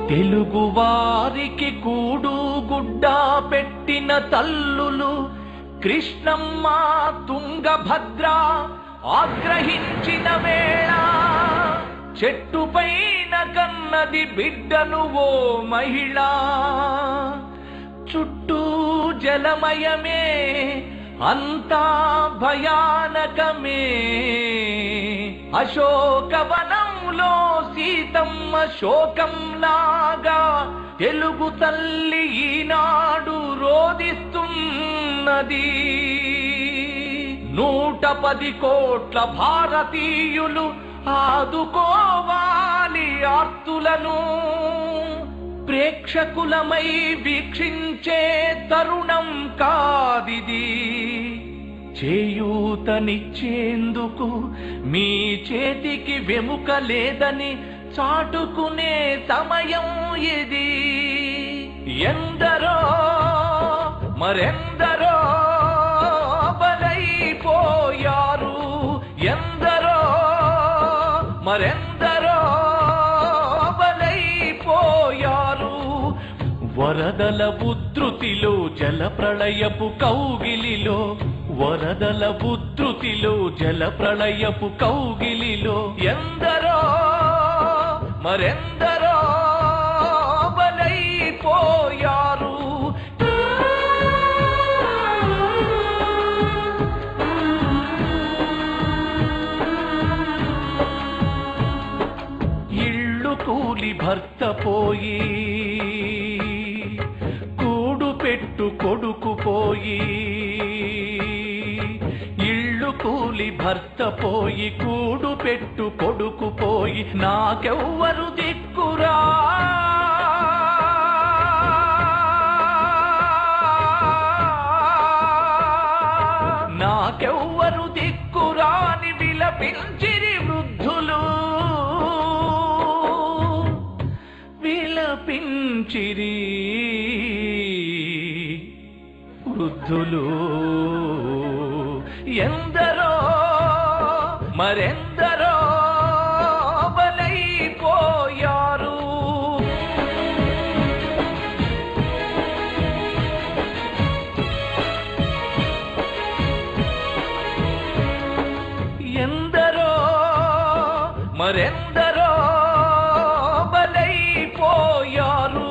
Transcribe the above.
తెలుగు వారికి కూడు గుడ్డ పెట్టిన తల్లులు కృష్ణమ్మ తుంగభద్ర ఆగ్రహించిన వేళ చెట్టుపైన కన్నది బిడ్డను ఓ మహిళ చుట్టూ జలమయమే అంతా భయానకమే అశోకవనంలో సీతమ్మ శోకంలాగా తెలుగు తల్లి ఈనాడు రోదిస్తున్నది 110 కోట్ల భారతీయులు ఆదుకోవాలి ఆర్తులను ప్రేక్షకులమై వీక్షించే తరుణం కాదిది చేయూతనిచ్చేందుకు మీ చేతికి వెముక లేదని చాటుకునే సమయం ఇది ఎందరో మరెందరో బలైపోయారు ఎందరో మరెందరో బలైపోయారు వరదల ఉధృతిలో జల ప్రళయపు కౌగిలిలో వరదల ఉధృతిలో జల ప్రళయపు కౌగిలిలో ఎందరో మరెందరో బలైపోయారు ఇళ్ళు కూలి భర్త పోయి కూడు పెట్టు కొడుకు పోయి ఇళ్ళు కూలి భర్త పోయి కూడు పెట్టు కొడుకు పోయి నాకెవ్వరు దిక్కురా నాకెవ్వరు దిక్కురాని విలపించిరి వృద్ధులు విలపించిరి వృద్ధులు ఎందరో మరెందరో బలైపోయారు ఎందరో మరెందరో బలైపోయారు